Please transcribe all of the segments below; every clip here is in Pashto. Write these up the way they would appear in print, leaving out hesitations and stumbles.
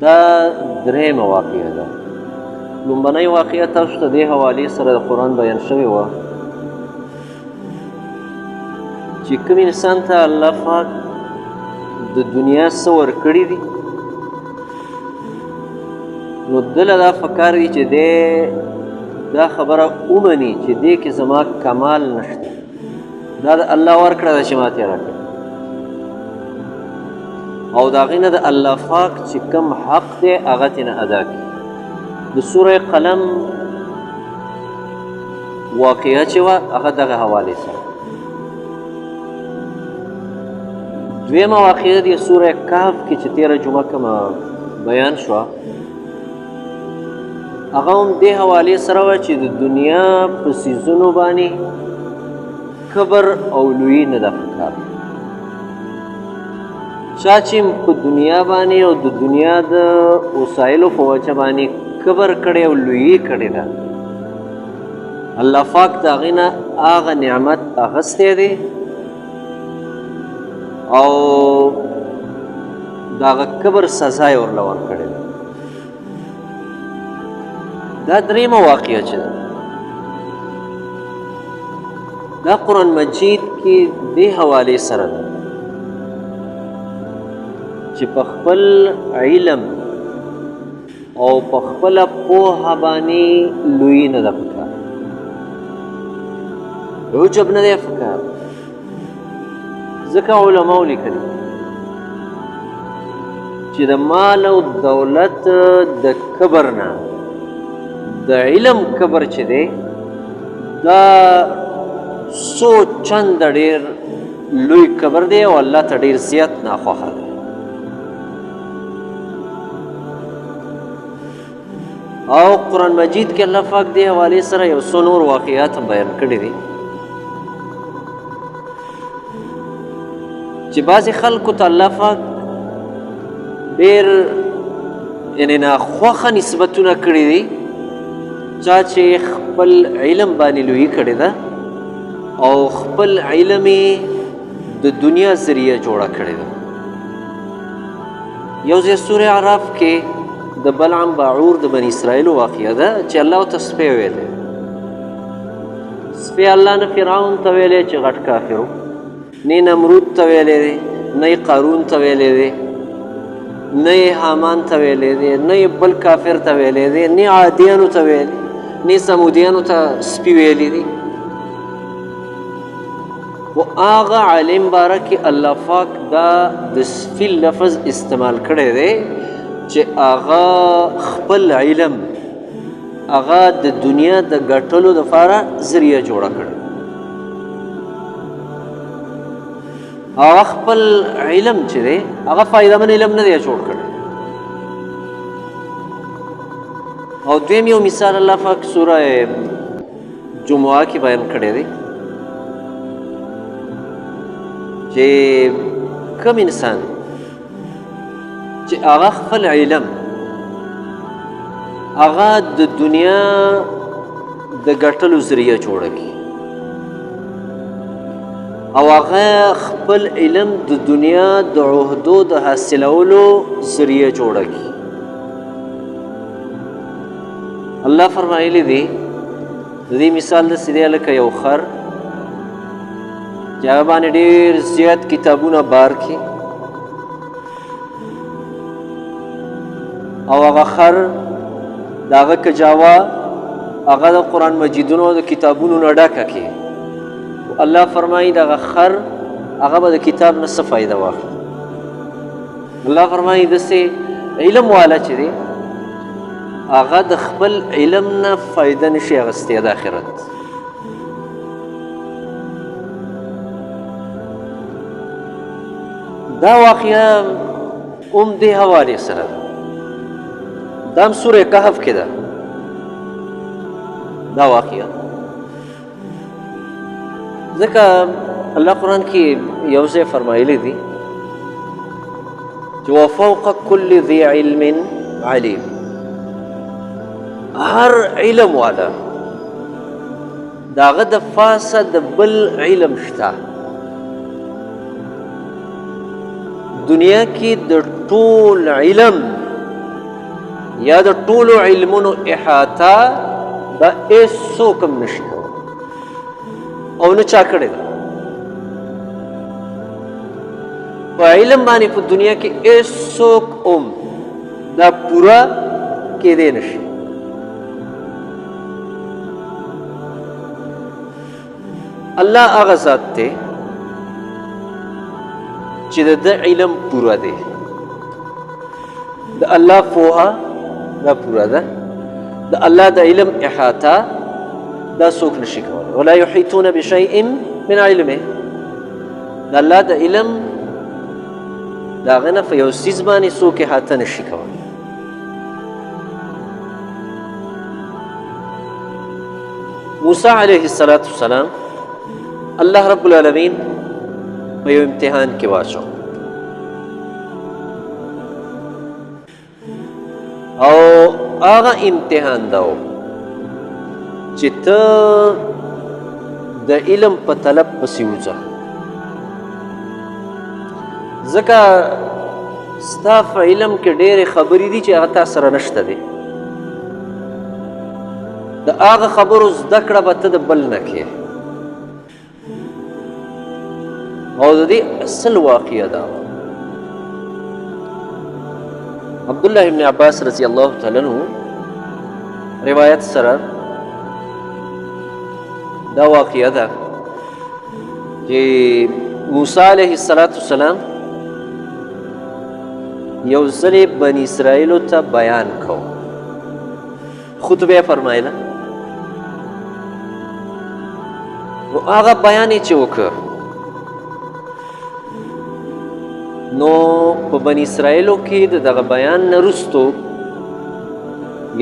دا درېیمه واقعه ده. لومبنۍ واقعه تاسو ته دې حوالې سره د قرآن بیان شوې وه چې کوم انسان ته الله پاک د دنیا څه ورکړي دي، نو دله دا پکار دي چې دی دا خبره ومني چې دې کې زما کمال نشته، دا د الله ورکړه ده چې ما ترې راکړه، او د هغې نه د الله پاک چې کوم حق دی هغه ترې نه ادا کړي. د سوره قلم واقعه چې وه هغه دغه حوالې سره. دویمه واقعه د سوره کهف کې چې تېره جمعه کومه بیان شوه هغه هم دې حوالې سره وه چې د دنیا په څیزونو باندې کبر او لویي نه ده پکار. چا چې په دنیا باندې او د دنیا د وسایلو په وجه باندې کبر کړی او لویي کړې ده، الله پاک د هغې نه هغه نعمت اخیستی دی او د هغه کبر سزا یې ورله ورکړې ده. دا درېیمه واقعه چې ده دا قرآن مجید کې دې حوالې سره ده چې په خپل علم او په خپله پوهه باندې لویي نه ده پکار، عجب نه دی پکار. ځکه علماو لیکلي چې د مال او دولت د کبر نه د علم کبر چې دی دا څو چنده ډېر لوی کبر دی او الله ته ډېر زیات ناخوښه دی. او قرآن مجید کې الله پاک دې حوالې سره یو څو نور واقعات هم بیان کړي دي چې بعضې خلکو ته الله پاک ډېر یعنې ناخوښه نسبتونه کړي دي، چا چې خپل علم باندې لویي کړې ده او خپل علم یې د دنیا ذریعه جوړه کړې ده. یو ځای سورې اعراف کې د بلعم باعور د بني اسرائیلو واقعه ده چې الله ورته سپی ویلی. سپی الله نه فرعون ته ویلی چې غټ کافر و، نه نمرود ته ویلی دی، نه یې قارون ته ویلی دی، نه یې حامان ته ویلی دی، نه یې بل کافر ته ویلی دی، نه عادیانو ته ویلی، نه سمودیانو ته سپی ویلی دی. و هغه عالم باره کې الله پاک دا د سپي لفظ استعمال کړی دی چې هغه خپل علم هغه د دنیا د ګټلو دپاره ذریعه جوړه کړې، هغه خپل علم چې دی هغه فایدهمند علم نه دی جوړ کړی. او دویم یو مثال الله پاک سوره جمعه کې بیان کړی دی چې کوم انسان چې هغه خپل علم هغه د دنیا د ګټلو ذریعه جوړه کړي او هغه خپل علم د دنیا د عهدو د حاصلولو ذریعه جوړه کړي. الله فرمایلی دی د دې مثال داسې دی لکه یو خر چې هغه باندې ډېر زیات کتابونه بار کړي او هغه خر د هغه کجاوه هغه د قرآن مجیدونو د کتابونو نه ډکه کړي. الله فرمایي دغه خر هغه به د کتاب نه څه فایده واخلي. الله فرمایي داسې علم والا چې دی هغه د خپل علم نه فایده نشي اخیستی د آخرت. دا واقعه هم دې حوالې سره ده، دا هم سوره کهف کې ده دا واقعه. ځکه الله قرآن کې یو ځای فرمایلی دی چې وفوق كل ذي علم علیم، هر علم والا داغه د پاسه د بل علم شته. دنیا کې د ټول علم یا د ټولو علمونو احاطه دا هیڅوک هم نشي کولی او نه چا کړې ده. په علم باندې په دنیا کې هیڅوک هم دا پوره کېدی نشي. الله هغه ذات دی چې د ده علم پوره دی، د الله پوهه دا پوره ده، د الله د علم احاطه دا څوک نشي کولی. ولا یحیطون بشیء من علمه، د الله د علم د هغه نه په یو څیز باندې څوک احاطه نشي کولی. موسی علیه السلام الله رب العالمین په یو امتحان کې واچو او هغه امتحان دا و چې ته د علم په طلب پسې وځه، ځکه ستا په علم کې ډېرې خبرې دي چې هغه تا سره نشته دی. د هغه خبرو زده کړه به ته د بل نه کې. او د دې اصل واقعه دا عبدالله ابن عباس رضی الله تعالی عنہ روایت سره دا واقعه ده چې موسی علیه السلام یو ځل بني اسرائیلو ته بیان کو، خطبه فرمایله، نو هغه بیان یې چې وکړ نو په بني اسرائیلو کې د دغه بیان نه وروستو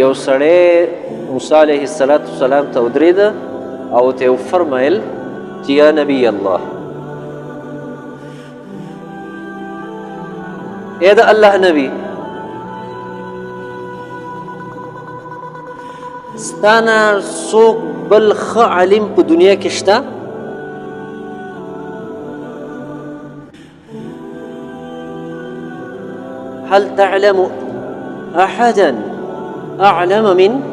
یو سړی موسی علیه السلام ته ودرېده او ته یې وفرمیل چې یا نبی الله، ای د الله نبی، ستا نه څوک بل ښه عالم په دنیا کې شته؟ هل تعلم احدا اعلم منك؟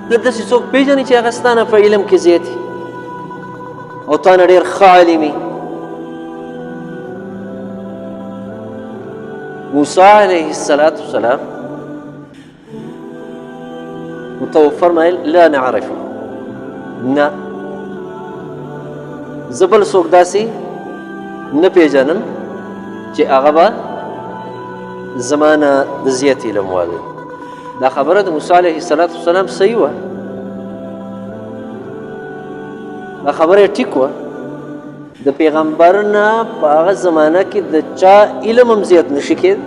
ته داسې څوک پېژنې چې هغه ستا نه په علم کې زیات او تا نه ډېر ښه عالم وي؟ موسی علیه السلام ورته وفرمیل لا نعرفه، نه زه بل څوک داسې نه پېژنم چې هغه به زما نه د زیات علم والی. دا خبره د موسی علیه السلام صحیح وه، دا خبره یې ټیک وه. د پیغمبر نه په هغه زمانه کې د چا علم هم زیات نشي کېد،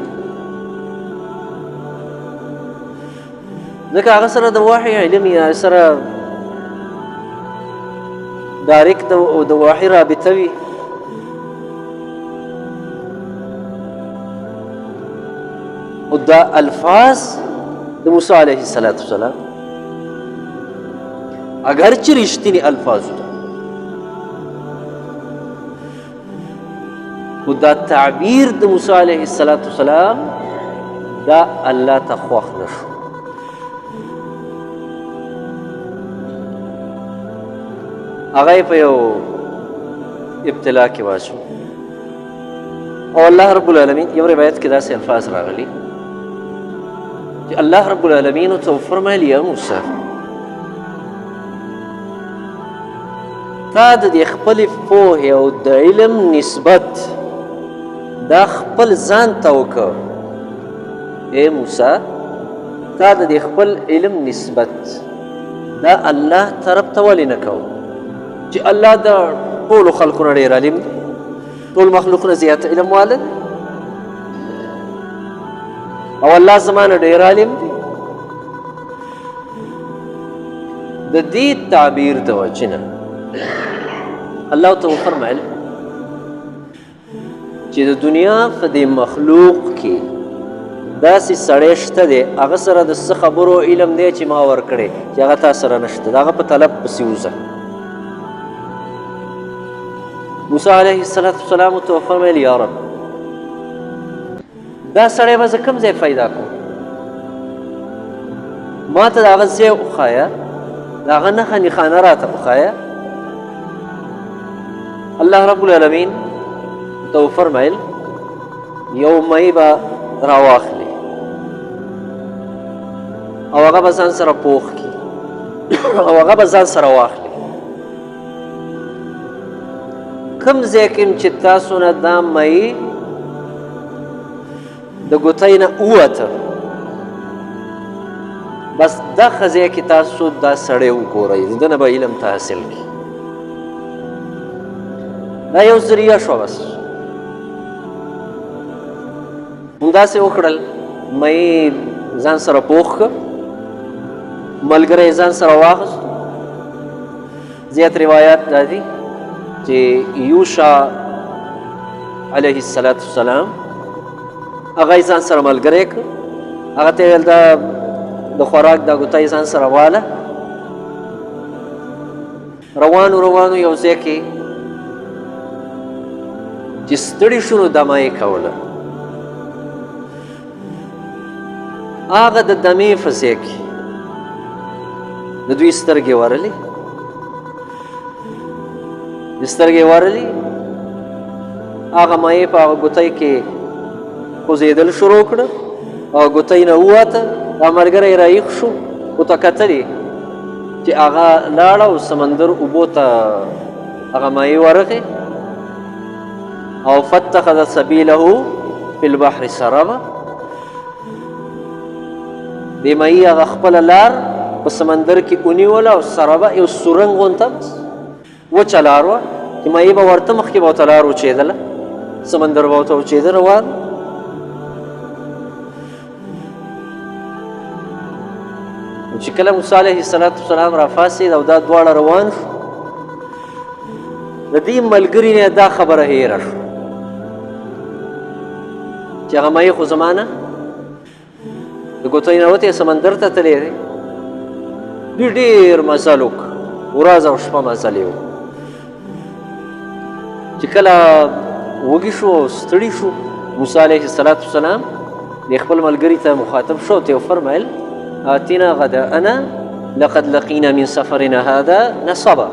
ځکه هغه سره د وحي علم یا سره ډایرکټ د وحي رابطه وي. او دا الفاظ د موسی علیه السلام اگر چې رښتینی الفاظ ده، خو دا تعبیر د موسی علیه السلام دا الله ته خوښ نه شو. هغه یې په یو ابتلا کې واچو او الله رب العالمین یو روایت کې داسې الفاظ راغلي چې الله رب العالمین ورته وفرمیل یا موسی، تا د دې خپلې پوهې او د علم نسبت دا خپل ځان ته وکړه. ای موسی، تا د دې خپل علم نسبت دا الله طرف ته ولې نه کوو چې الله د ټولو خلکو نه ډېر عالم دی، ټول مخلوق نه زیات علم والا دی، او الله زما نه ډېر عالم دی. د دې تعبیر د وجې نه الله ته وفرمیل چې د دنیا په دې مخلوق کې داسې سړی شته دی هغه سره د څه خبرو علم دی چې ما ورکړی چې هغه تا سره نشته، د هغه په طلب پسې وځه. موسی علیه السلام ورته وفرمیل یا رب، دا سړی به زه کوم ځای پیدا کړم ما ته د هغه ځای وښایه د هغه نښه نښانه راته وښایه الله رب العالمین ته وفرمیل یو مۍ به راواخلې او هغه به ځان سره پوخ کړي او هغه به ځان سره واخلي کوم ځای کې چې تاسو نه دا مۍ د ګوتۍ نه ووته بس دغه ځای کې تاسو دا سړی وګورئ د ده نه به علم ته حاصل کړي دا یو ذریعه شوه بس همداسې وکړل مۍ ځان سره پوخ کړ ملګری ځان سره واخیست زیات روایات دا دي چې یوشع علیه السلام هغه ځان سره ملګری کړ هغه ته ویل دا د خوراک دا ګوتۍ ځان سره واله روانو یو ځای کې چې ستړي شو نو دمه یې کوله هغه د دمې په ځای کې د دوی سترګې ورلې هغه مایې په هغه ګوتۍ کې خوځېدل شروع کړه او ګوتۍ نه ووته دا ملګری رایښ شو ورته کتلې چې هغه لاړه او سمندر اوبو ته هغه مایې ورغې او فاتخذ سبیله فی البحر سربا دې مایې هغه خپله لار په سمندر کې ونیوله او سربا یو سورنګ غونته وچه لار وه چې مایې به ورته مخکې به ورته لار وچېدله سمندر به ورته وچېده روان چې کله موسی علیه السلام راپاڅېد او دا دواړه روان شو د دې ملګري نه دا خبره هېره شو چې هغه مایې خو زما نه د ګوتۍ نه وتې سمندر ته تللی دی دوی ډېر مزل وکړ ورځ او شپه مزل یې وکړ چې کله وږي شو او ستړي شو موسی علیه السلام د خپل ملګري ته مخاطب شو ته یې وفرمیل آتنا غداءنا لقد لقينا من سفرنا هذا نصبا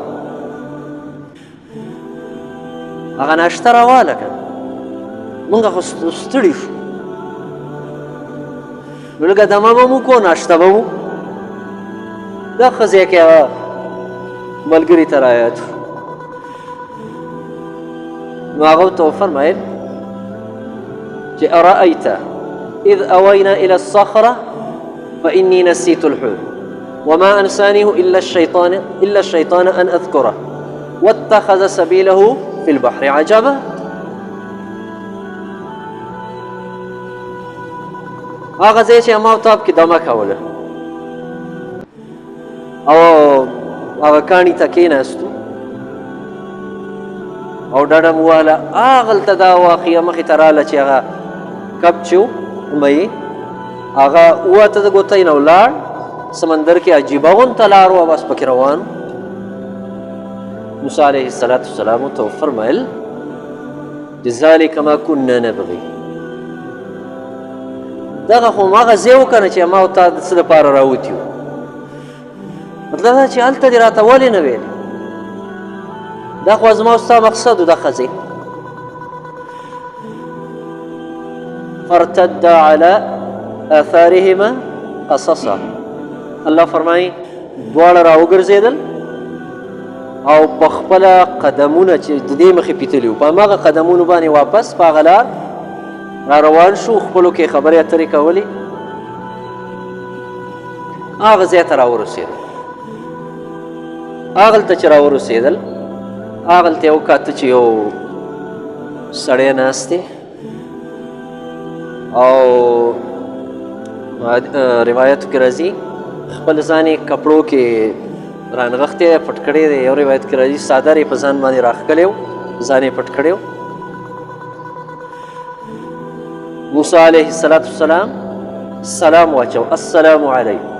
هغه ناشته راواله که مونږ خو ستړي شو نو لږه دمه به مو کو ناشته به مو دغه ځای کې هغه ملګري ته رایاد شو نو هغه ورته وفرمیل چې ارأیت اذ اوینا الى الصخره فإني نسيت الحوت وما أنسانيه إلا الشيطان أن أذكره واتخذ سبيله في البحر عجبا هغه ځای چې ما تاب کې دمه کوله او هغه کاڼي ته کېناستو او ډډه مو وهله هغلته دا واقعه مخې ته راله چې هغه کب چې و مۍ هغه ووته د ګوتۍ نه ولاړ سمندر کې عجیبه غونته لار وه بس پکې روان موسی علیه السلام ورته وفرمیل چې ذلک ما کنا نبغي دغه خو هماغه ځای و که نه چې ما او تا د څه دپاره راوتي وو مطلب دا چې هلته دې راته ولې نه ویلې دا خو زما او ستا مقصد و دغه ځای فارتد على آثارهما قصصا الله فرمایي دواړه راوګرځېدل او په خپله قدمونه چې د دې مخې پیتلي وو په هماغه قدمونو باندې واپس په هغه لار را روان شو خپلو کې خبرې اترې کولې هغه ځای ته راورسېدل هغلته چې راورسېدل هغلته یې وکاته چې یو سړی ناست دی او روایتو کې راځي خپل ځان یې کپړو کې رانغښتی دی پټ کړی دی یو روایت کې راځي څادر یې په ځان باندې راښکلی و ځان یې پټ کړی و موسی علیه السلام سلام واچو السلام علیکم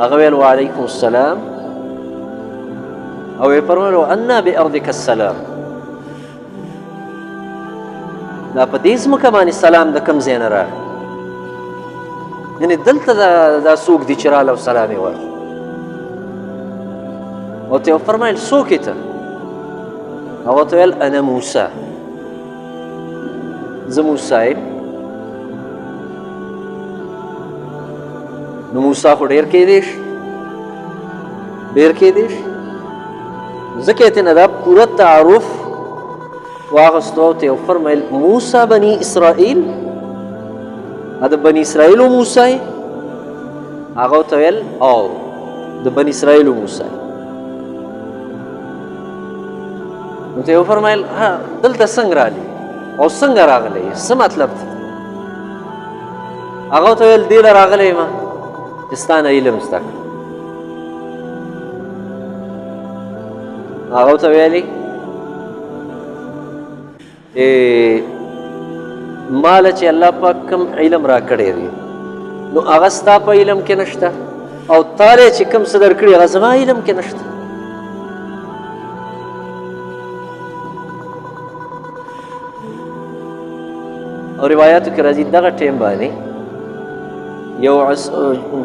هغه ویل وعلیکم السلام او یې فرمایل انا بارضک السلام دا په دې ځمکه باندې سلام د کوم ځای نه راغی یعنې دلته دا څوک دي چې راله او سلام یې ورکړ او ته یې وفرمیل څوک یې ته هغه ته ویل انا موسی زه موسی یم نو موسی خو ډېر کیدی شي ډېر کیدی شي ځکه یې ترې نه دا پوره تعارف واغستو او ته یې وفرمیل موسی بني اسرائیل د بني اسرائیلو موسی هغه ورته ویل او د بني اسرائیلو موسی نو ته یې وفرمیل دلته څنګه رالي او څنګه راغلی څه مطلب دی هغه ورته ویل دې له راغلی یم چې ستا نه علم زده کړم هغه ورته ویلي ماله چې الله پاک کوم علم را کړی دی نو هغه ستا په علم کې نشته او تاله چې کوم څه درکړي هغه زما علم کې نشته او روایاتو کې راځي دغه ټیم باندې یو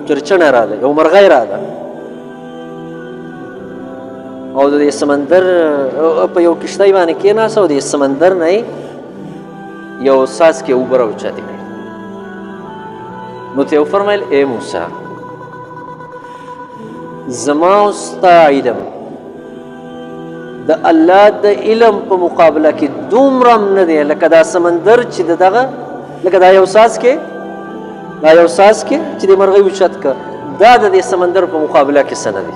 چرچڼه راغله یو مرغۍ راغله او د سمندر په یو کښتۍ باندې کېناسته او د سمندر نه یو څاڅکی اوبه راوچتې کړې نو ته یې وفرمیل ای موسی زما او ستا علم د الله د علم په مقابله کې دومره نه دی لکه دا سمندر چې دغه لکه دا یو څاڅکی چې د مرغۍ اوچت که دا د دې سمندر په مقابله کې څه نه دی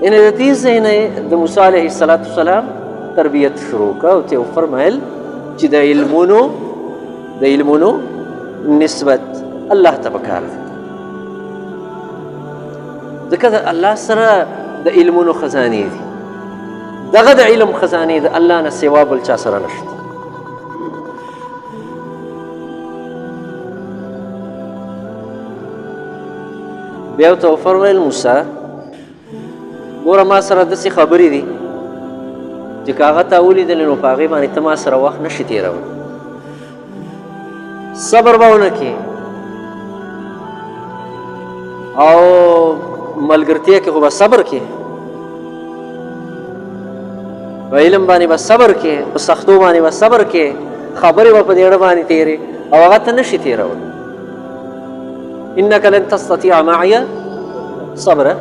یعنې د دې ځای نه د موسی علیه السلام تربیت شروع که او ته یې وفرمیل چې د علمونو نسبت الله ته پکار دی ځکه د الله سره د علمونو خزانې دي دغه د علم خزانې د الله نه سوا بل چا سره نشته بیا ورته وفرمیل موسی ګوره ما سره داسې خبرې دي چې که هغه تا ولیدلې نو په هغې باندې ته ما سره وخت نشي تېرولی صبر به ونه کړې او ملګرتیا کې خو به صبر کې په علم باندې به صبر کې په سختو باندې به صبر کې خبرې به په دېړه باندې تېرې او هغه ته نشي تېرولی انک لن تستطیع معي صبره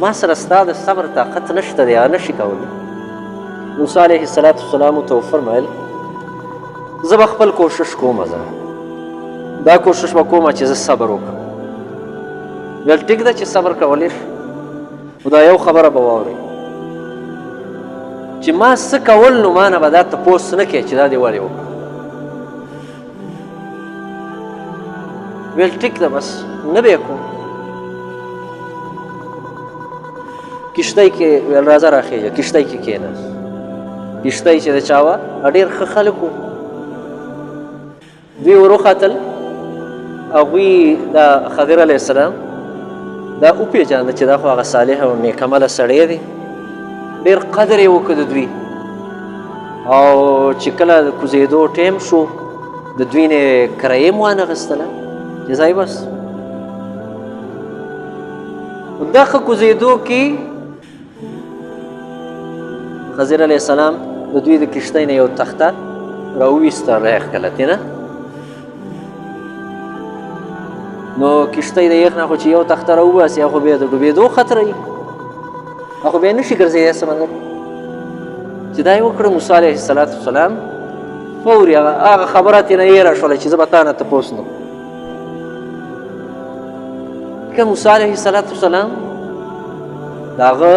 ما سره ستا د صبر طاقت نشته دی هغه نشي کولی موسی علیه السلام ورته وفرمیل زه به خپل کوشش کوم دا کوشش به کومه چې زه صبر وکړم ویل ټیک ده چې صبر کولی شي خو دا یو خبره به واورئ چې ما څه کول نو ما نه به دا تپوس نه کوې چې دا دې ولې وکړه ویل ټیک ده بس نه به یې کوم کښتۍ کې ویل راځه راخېږه کښتۍ کې کښېناست کښتۍ چې د چا وه ډېر ښه خلک وو دوی ور وختل هغوی دا خضر علیه السلام دا وپېژانده چې دا خو هغه صالح او نیکعمله سړی دی ډېر قدر یې وکړه د دوی او چې کله د کوزېدو ټیم شو د دوی نه کرایې مو وانخېستله چې ځای بس دا ښه کوزېدو کې خضر علیه السلام د دوی د کښتۍ نه یو تخته راوویسته رایخ کله تېنه نو کښتۍ د یخ نه خو چې یو تخته راوباسي هغه خو بیا د ډوبېدو خطره وي هغه بیا نشي ګرځېدی سمندر چې دا یې وکړه موسی علیه السلام فوري هغه خبره ترېنه هېره شوله چې زه به تا نه تپوس نه که موسی علیه السلام د هغه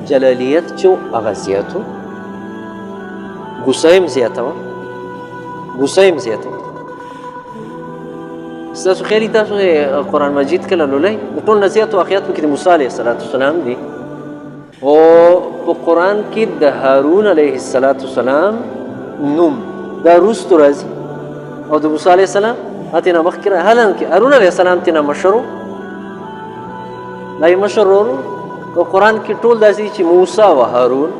جلالیت چې و هغه زیات و غوسه یې زیاته وه ستاسو خیال تاسو قرآن مجید کله لولئ د ټول نه زیات واقعیت پکې د موسی علیه السلام دي او په قرآن کې د هارون علیه السلام نوم دا وروستو راځي او د موسی علیه السلام هتېنه مخکې حالانکې هارون علیه السلام تېنه مشر و دا یې مشر ورور او قرآن کې ټول داسې چې موسی و هارون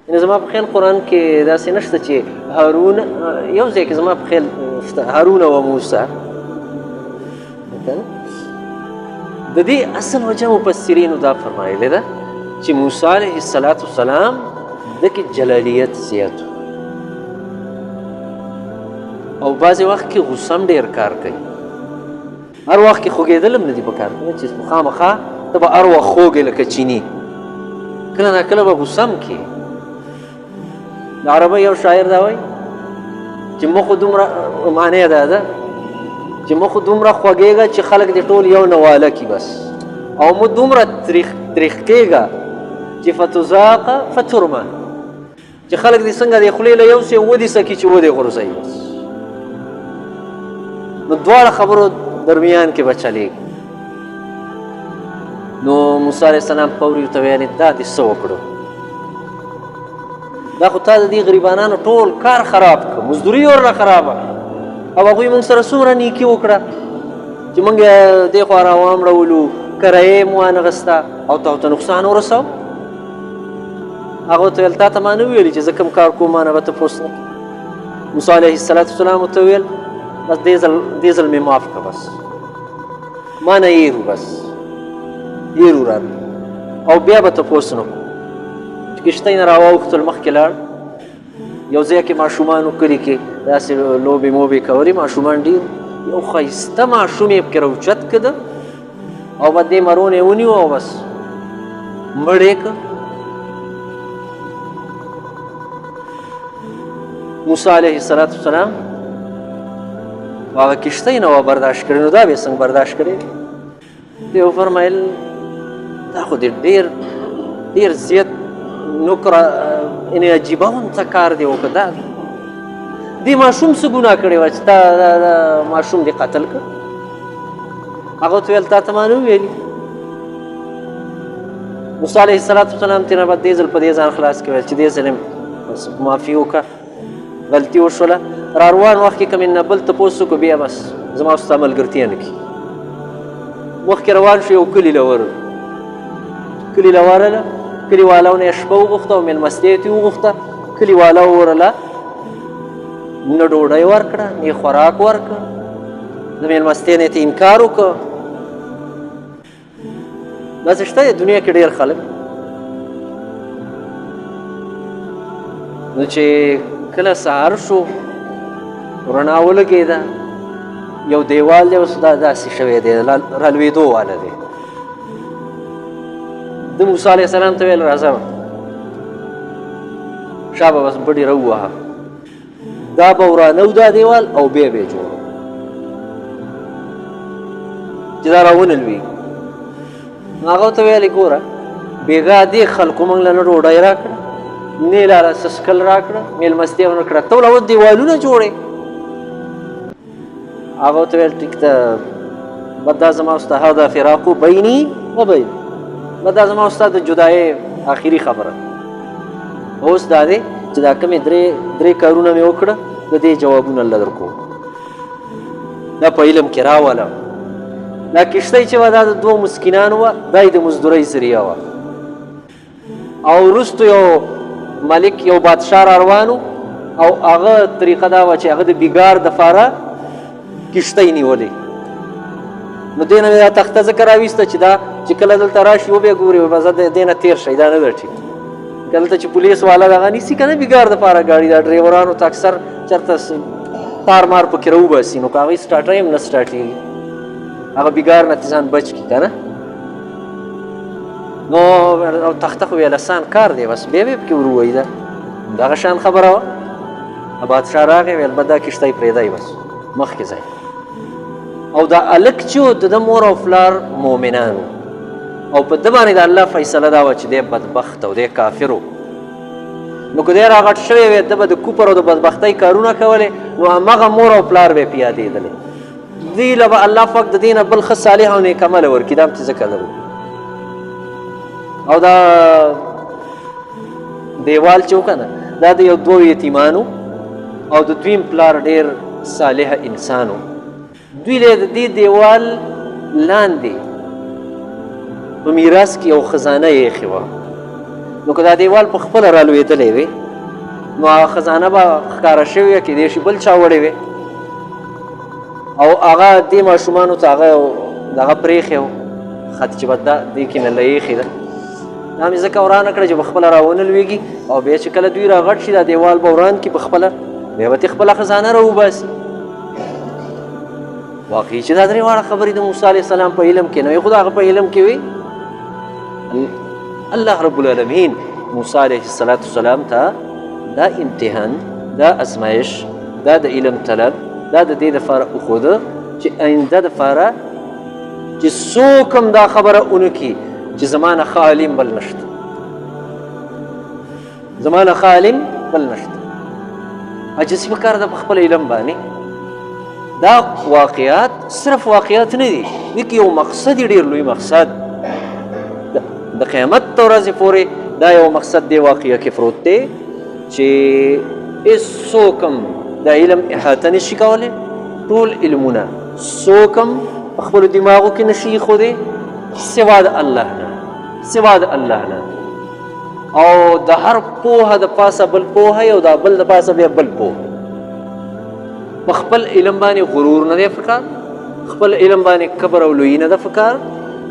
یعنې زما په خیال قرآن کې داسې نشته چې هارون یو ځای کې زما په خیال شته هارون و موسی د دې اصل وجه مفسرینو دا فرمایلې ده چې موسی علیه السلام د کې جلالیت زیات او بعضې وخت کې غصه هم ډېر کار کوي هر وخت کې خوږېدل هم نه دي په کار چې خامخا ته به هر وخت خوږې لکه چیني کله ناکله به غصه هم کوي د عربۍ یو شاعر دا وایي چې مه خو دومره معنی دا ده چې مه خو دومره خوږېږه چې خلک دې ټول یو نواله کي بس او مه دومره تریخ کېږه چې فتذاقه فترمه چې خلک دې څنګه دې خولې له یو سې ودې سکي چې ودې غورځوي بس نو دواړه خبرو درمیان کې به چلېږي نو موسی علیه السلام فوري ورته ویلې دا دې څه وکړو دا خو تا د دې غریبانانو ټول کار خراب کړه مزدوري یې ورله خرابه او هغوی موږ سره څومره نیکي وکړه چې موږ یې دې خوا راوامړولو کرایه مو وانغسته او تا ورته نقصان ورسو هغه ورته ویل تا ته ما نه ویلي چې زه کوم کار کوم ما نه به تپوس نه کوې موسی علیه السلام ورته ویل بس دې ځل مې معاف کړه بس ما نه یېرو بس یېرو راته او بیا به تپوس نه کوو چې کښتۍ نه راواوښتل مخکې لاړ یو ځای کې ماشومانو کلي کې داسې لوبې موبې کولې ماشومان ډېر یو ښایسته ماشوم یې پکې راوچت کړه او به دې مرون یې ونیو او بس مړ یې کړه موسی علیه السلام هغه کښتۍ نه وه برداشت کړې نو دا به یې څنګه برداشت کړې دې وفرمیل دا خو دې ډېر زیات نوکره یعنې عجیبه غونته کار دی وکړه دا دې ماشوم څه ګناه کړې وه چې تا ماشوم دې قتل کړ هغه ورته ویل تا ته ما نه ویلي موسی علیه السلام ترې نه بعد دې ځل په دې ځان خلاص کړی چې دې ځل یې معافي وکړه غلطي وشوله را روان وخت کې که مې نه بل تپوس وکړو بیا بس زما او ستا ملګرتیا نه کړي مخکې روان شو یو کلي له ورغلو کلي له ورغله کلیوالو نه یې شپه وغوښته او مېلمستیا یې ترې وغوښته کلیوالو ورله نه ډوډۍ ورکړه نه یې خوراک ورکړه د مېلمستیا نه یې ته انکار وکړه داسې شته دی دنیا کې ډېر خلک نو چې کله سهار شو رڼا ولګېده یو دیوال دی اوس دا داسې شوی دی رالوېدو واله دی د موسی علیه السلام ته ویل راځه شا به بس بډې راووهه دا به ورانه دا دیوال او بیا به یې جوړ چې دا راونه لوېږي نو هغه ورته ویلې ګوره بېګا دې خلکو موږ له نه ډوډۍ راکړه نه یې لاله څښکل راکړه مېلمستیا ونه کړه ته له اوس دیوالونه جوړې هغه ورته ویل ټیک ده بد دا زما او ستا هذا فراقو بیني و بین بد دا زما او ستا د جدایۍ آخري خبره اوس دا دی چې دا کومې درې کارونه مې وکړه د دې جوابونه الله در کوم دا په علم کې راوله دا کښتۍ چې وه دا د دوو مسکینانو وه دا یې د مزدورۍ ذریعه وه او وروستو یو ملک یو بادشاه را روان او هغه طریقه دا وه چې هغه د بیګار دپاره کښتۍ نیولې نو دې نه مې دا تخته ځکه راویسته چې دا چې کله دلته راشي وبیا ګورې بس دې نه تېر شئ دا نه ده ټیک دلته چې پولیس والا دغه نیسي که نه بیګار دپاره ګاډي دا ډریورانو ته اکثر چېرته تار مار پکې راوباسي نو که هغوی سټاټۍ هم نه سټاټېږي هغه بیګار نه ځان بچ کړي که نه نو تخته خو ویل اسان کار دی بس بیا پکې ورووایي ده دغه شان خبره وه بادشاه راغی ویل بد دا کښتۍ پرېږدی بس مخکې ځئ او دا هلک چې و د ده مور او پلار مؤمنان و او په ده باندې د الله فیصله دا وه چې دی بدبخت او دی کافر و نو که دی راغټ شوی وی ده به د کفر او د بدبختۍ کارونه کولې نو همغه مور او پلار به یې په یادېدلې دوی له به الله پاک د دې نه بل ښه صالح او نیک عمله ورکړي دا هم چې ځکه لرو او دا دیوال چې و که نه دا د یو دوو یتیمانو او د دویم پلار ډېر صالح انسان و دوی له د دې دیوال لاندې په میراث کې یو خزانه یې ایښې وه نو که دا دیوال په خپله رالوېدلی وي نو هغه خزانه به ښکاره شوې وي کیدای شي بل چا وړې وي او هغه دې ماشومانو ته هغه دغه پرېښی و خط چې به دې کې نه لایښې ده دا مې ځکه ورانه کړه چې په خپله راونه لوېږي او بیا چې کله دوی راغټ شي دا دیوال به وران کړي په خپله بیا به ترې خپله خزانه راوباسي واقعي چې دا درې واړه خبرې د موسی علیه السلام په علم کې نه وي خو د هغه په علم کې وي الله رب العالمین موسی علیه السلام ته دا امتحان دا ازمایش دا د علم طلب دا د دې دپاره وښوده چې آینده دپاره چې څوک هم دا خبره ونه کړي چې زما نه ښه عالم بل نشته زما نه ښه عالم بل نشته عاجزي پکار ده په خپل علم باندې دا واقعات صرف واقعات نه دي دې کې یو مقصد ډېر لوی مقصد د قیامت ورځې پورې دا یو مقصد دی واقعه کې پروت دی چې هېڅوک هم د علم احاطه نشي کولی ټول علمونه څوک هم په خپلو دماغو کې نشي ایښودی سوا د الله نه سوا د الله نه او د هر پوهه د پاسه بل پوهه او د بل د پاسه بیا بل پوهه په خپل علم باندې غرور نه دی پکار خپل علم باندې کبر او لویي نه ده پکار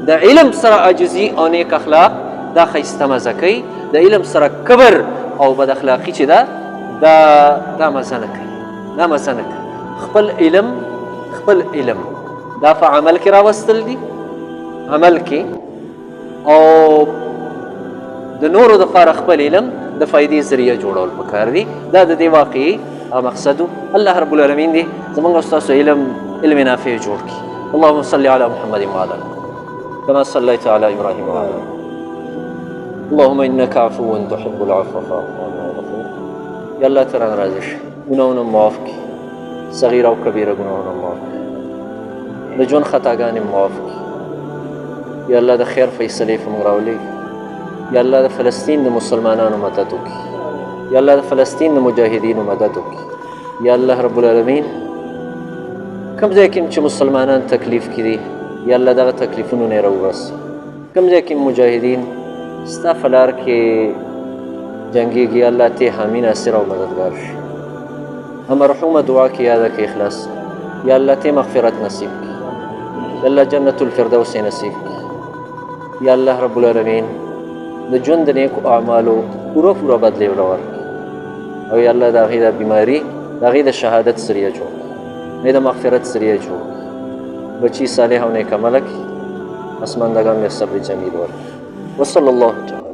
د علم سره عاجزي او نیک اخلاق دا ښایسته مزه کوي د علم سره کبر او بد اخلاقي چې ده دا مزه نه کوي دا مزه نه کوي خپل علم دا په عمل کې راوستل دي عمل کې او د نورو دپاره خپل علم د فایدې ذریعه جوړول پکار دي دا د دې واقعي مقصد الله رب العالمین دی زمونږ ستاسو علم نافع جوړ کړي اللهم صل علی محمد وعلى كما صليت على ابراهيم وعلى اللهم انك عفو تحب العفو فاعف عنا یا الله تعالی راضي شي ګناهونه معاف کړي صغیره او کبیره ګناهونه معاف کړي د ژوند خطاګانې معاف کړي یا الله د خیر فیصلې په موږ راولېږي یا الله د فلسطین د مسلمانانو مدد وکړي یا الله د فلسطین د مجاهدینو مدد وکړي یا الله رب العالمین کوم ځای کې چې مسلمانان تکلیف کې دي یا الله دغه تکلیفونو نه راوباسي کوم ځای کې مجاهدین ستا په لار کې جنګېږي یا الله ته حامی ناصر او مددګار شي مرحومه دعا کې یاده کې اخلاص یا الله ته مغفرت نصیب کړي یا الله جنت الفردوس نصیب کړي یا الله رب العالمین د ژوند د نیکو اعمالو پوره بدلې ورکړي او یا الله د هغې د بیماري د هغې د شهادت ذریعه جوړ کړي د مغفرت ذریعه جوړ کړي بچي صالح او نیک عمله کړي اسماندګان له صبر جمیل ورکړي وصلی الله تعالی